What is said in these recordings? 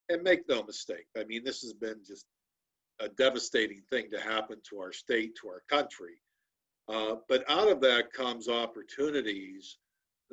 And make no mistake, I mean, this has been just a devastating thing to happen to our state, to our country. But out of that comes opportunities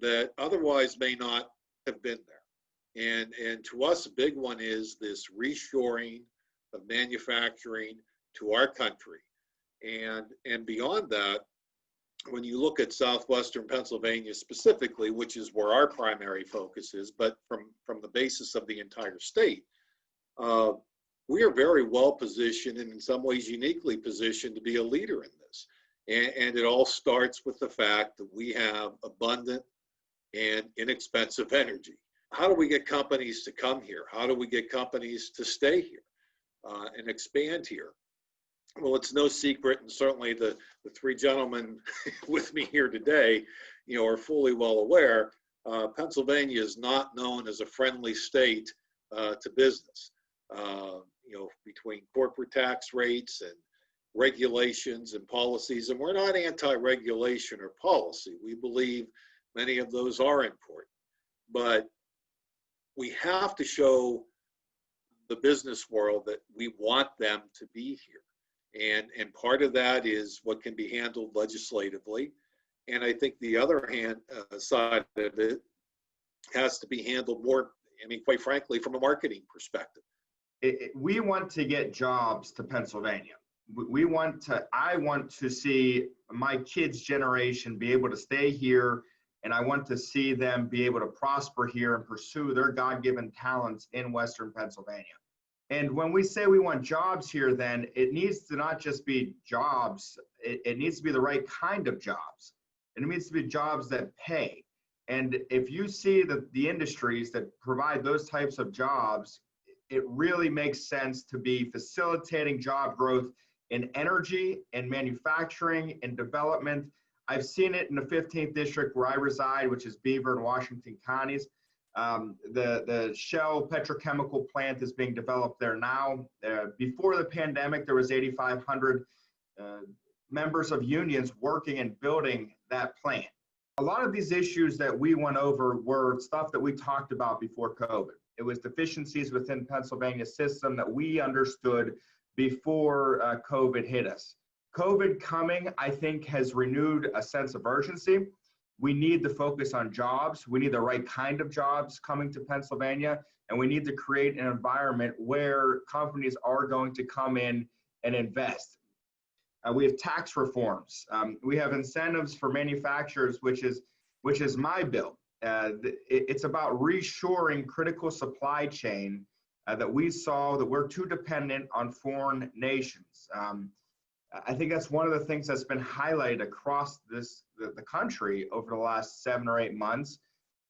that otherwise may not have been there. And to us, a big one is this reshoring of manufacturing to our country. And beyond that, when you look at southwestern Pennsylvania specifically, which is where our primary focus is, but from the basis of the entire state, we are very well positioned and in some ways uniquely positioned to be a leader in this. And it all starts with the fact that we have abundant and inexpensive energy. How do we get companies to come here? How do we get companies to stay here and expand here? Well, it's no secret, and certainly the three gentlemen with me here today, are fully well aware, Pennsylvania is not known as a friendly state to business. Between corporate tax rates and regulations and policies, and we're not anti-regulation or policy. We believe many of those are important, but we have to show the business world that we want them to be here. And part of that is what can be handled legislatively. And I think the other side of it has to be handled more, quite frankly, from a marketing perspective. We want to get jobs to Pennsylvania. I want to see my kids' generation be able to stay here, and I want to see them be able to prosper here and pursue their God-given talents in Western Pennsylvania. And when we say we want jobs here, then it needs to not just be jobs, it needs to be the right kind of jobs. And it needs to be jobs that pay. And if you see the industries that provide those types of jobs, it really makes sense to be facilitating job growth in energy and manufacturing and development. I've seen it in the 15th district where I reside, which is Beaver and Washington counties. The Shell petrochemical plant is being developed there now. Before the pandemic, there was 8,500 members of unions working and building that plant. A lot of these issues that we went over were stuff that we talked about before COVID. It was deficiencies within Pennsylvania's system that we understood before COVID hit us. COVID coming, I think, has renewed a sense of urgency. We need to focus on jobs. We need the right kind of jobs coming to Pennsylvania, and we need to create an environment where companies are going to come in and invest. We have tax reforms. We have incentives for manufacturers, which is my bill. It's about reshoring critical supply chain that we saw that we're too dependent on foreign nations. I think that's one of the things that's been highlighted across the country over the last 7 or 8 months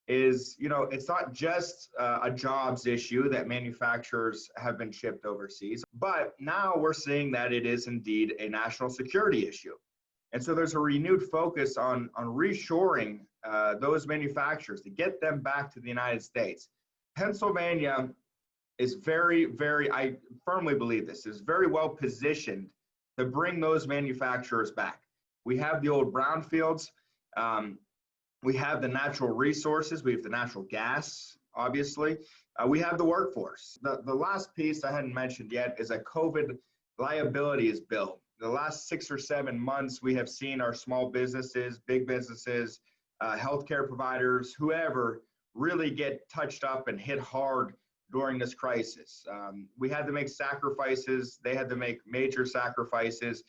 is, it's not just a jobs issue that manufacturers have been shipped overseas, but now we're seeing that it is indeed a national security issue. And so there's a renewed focus on reshoring those manufacturers to get them back to the United States. Pennsylvania is I firmly believe this, is very well positioned to bring those manufacturers back. We have the old brownfields. We have the natural resources. We have the natural gas, obviously. We have the workforce. The last piece I hadn't mentioned yet is a COVID liabilities bill. The last 6 or 7 months, we have seen our small businesses, big businesses, healthcare providers, whoever, really get touched up and hit hard during this crisis. We had to make sacrifices. They had to make major sacrifices.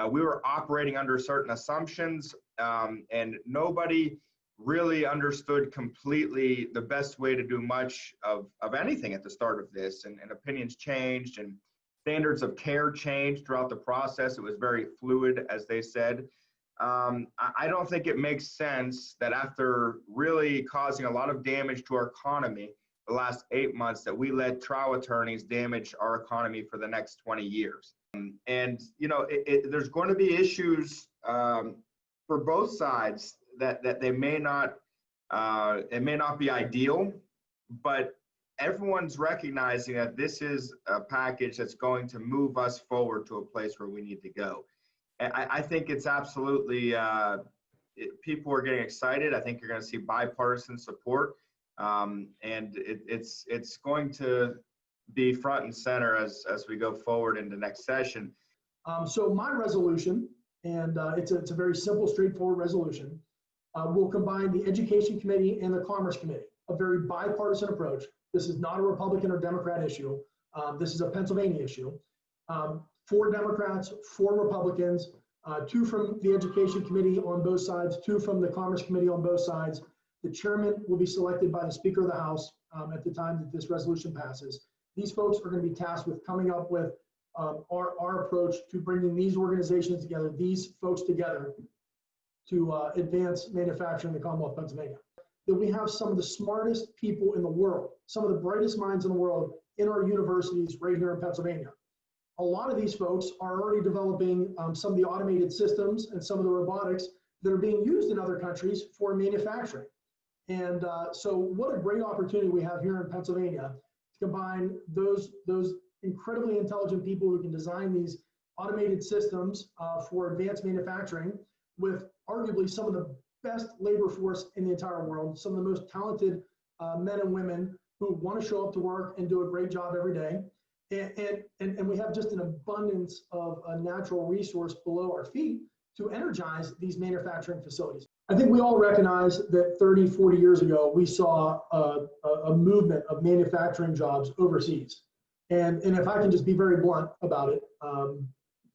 We were operating under certain assumptions, and nobody really understood completely the best way to do much of anything at the start of this. And opinions changed and standards of care changed throughout the process. It was very fluid, as they said. I don't think it makes sense that after really causing a lot of damage to our economy the last 8 months, that we let trial attorneys damage our economy for the next 20 years. And there's going to be issues for both sides that they may not, it may not be ideal, but everyone's recognizing that this is a package that's going to move us forward to a place where we need to go. And I think it's absolutely, people are getting excited. I think you're going to see bipartisan support. And it's going to be front and center as we go forward into next session. So my resolution, and it's a very simple, straightforward resolution, will combine the Education Committee and the Commerce Committee, a very bipartisan approach. This is not a Republican or Democrat issue. This is a Pennsylvania issue. 4 Democrats, 4 Republicans, 2 from the Education Committee on both sides, 2 from the Commerce Committee on both sides. The chairman will be selected by the Speaker of the House at the time that this resolution passes. These folks are going to be tasked with coming up with our approach to bringing these organizations together, these folks together, to advance manufacturing in the Commonwealth of Pennsylvania. That we have some of the smartest people in the world, some of the brightest minds in the world in our universities right here in Pennsylvania. A lot of these folks are already developing some of the automated systems and some of the robotics that are being used in other countries for manufacturing. And so what a great opportunity we have here in Pennsylvania to combine those incredibly intelligent people who can design these automated systems for advanced manufacturing with arguably some of the best labor force in the entire world, some of the most talented men and women who want to show up to work and do a great job every day. And we have just an abundance of a natural resource below our feet to energize these manufacturing facilities. I think we all recognize that 30, 40 years ago, we saw a movement of manufacturing jobs overseas. And if I can just be very blunt about it,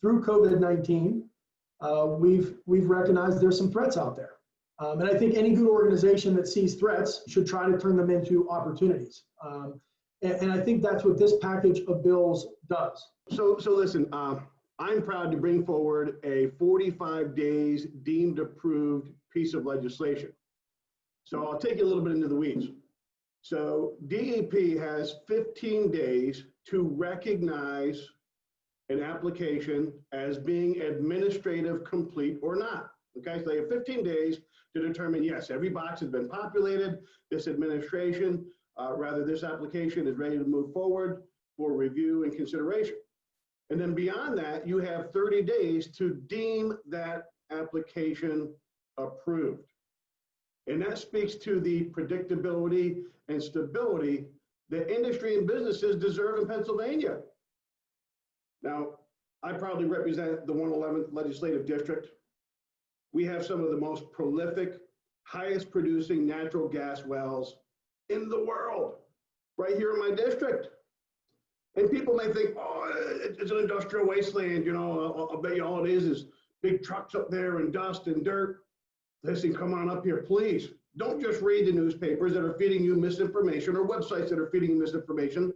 through COVID-19, we've recognized there's some threats out there. And I think any good organization that sees threats should try to turn them into opportunities. And I think that's what this package of bills does. So listen, I'm proud to bring forward a 45 days deemed approved piece of legislation. So I'll take you a little bit into the weeds. So DEP has 15 days to recognize an application as being administrative complete or not. Okay, so they have 15 days to determine, yes, every box has been populated, this application is ready to move forward for review and consideration. And then beyond that, you have 30 days to deem that application approved. And that speaks to the predictability and stability that industry and businesses deserve in Pennsylvania. Now, I proudly represent the 111th Legislative District. We have some of the most prolific, highest producing natural gas wells in the world, right here in my district. And people may think, oh, it's an industrial wasteland, you know, I'll bet you all it is big trucks up there and dust and dirt. Listen, come on up here, please. Don't just read the newspapers that are feeding you misinformation or websites that are feeding you misinformation.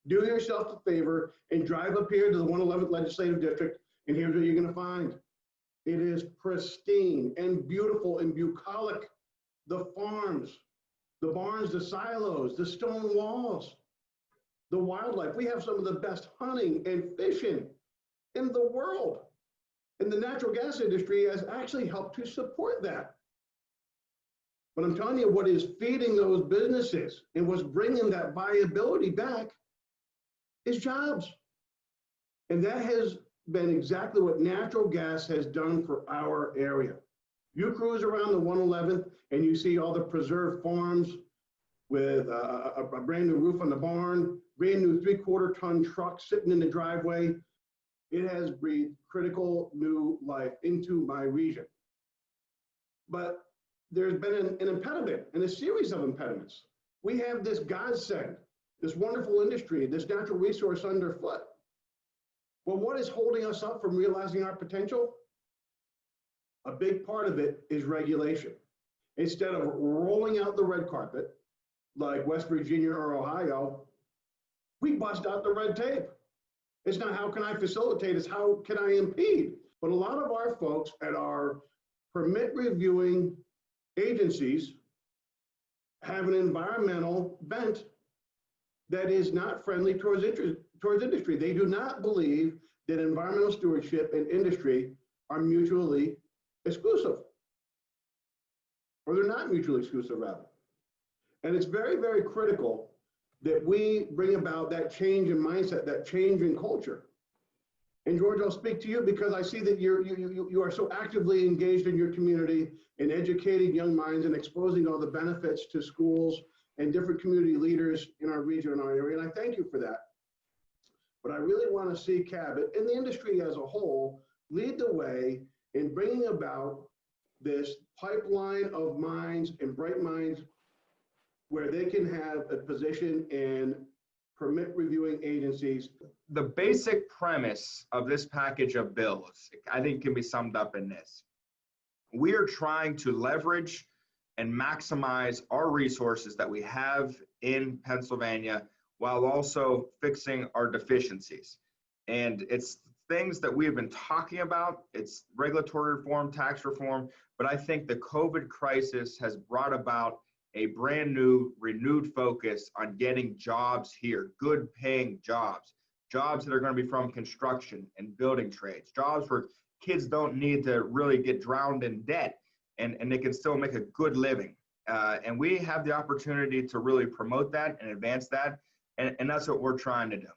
Do yourself a favor and drive up here to the 111th Legislative District, and here's what you're gonna find. It is pristine and beautiful and bucolic. The farms, the barns, the silos, the stone walls, the wildlife. We have some of the best hunting and fishing in the world. And the natural gas industry has actually helped to support that. But I'm telling you, what is feeding those businesses and what's bringing that viability back is jobs. And that has been exactly what natural gas has done for our area. You cruise around the 111th and you see all the preserved farms with a brand new roof on the barn, brand new 3/4 ton truck sitting in the driveway. It has breathed critical new life into my region. But there's been an impediment and a series of impediments. We have this godsend, this wonderful industry, this natural resource underfoot. Well, what is holding us up from realizing our potential? A big part of it is regulation. Instead of rolling out the red carpet, like West Virginia or Ohio, we bust out the red tape. It's not how can I facilitate, it's how can I impede. But a lot of our folks at our permit reviewing agencies have an environmental bent that is not friendly towards industry. They do not believe that environmental stewardship and industry are mutually exclusive, or they're not mutually exclusive rather. And it's very, very critical that we bring about that change in mindset, that change in culture. And George, I'll speak to you because I see that you are so actively engaged in your community in educating young minds and exposing all the benefits to schools and different community leaders in our region and our area. And I thank you for that. but I really want to see Cabot and the industry as a whole lead the way in bringing about this pipeline of minds and bright minds where they can have a position in permit reviewing agencies. The basic premise of this package of bills, I think, can be summed up in this. We are trying to leverage and maximize our resources that we have in Pennsylvania while also fixing our deficiencies. And it's things that we have been talking about. It's regulatory reform, tax reform, but I think the COVID crisis has brought about a brand new, renewed focus on getting jobs here, good paying jobs that are going to be from construction and building trades, jobs where kids don't need to really get drowned in debt and they can still make a good living. And we have the opportunity to really promote that and advance that. And that's what we're trying to do.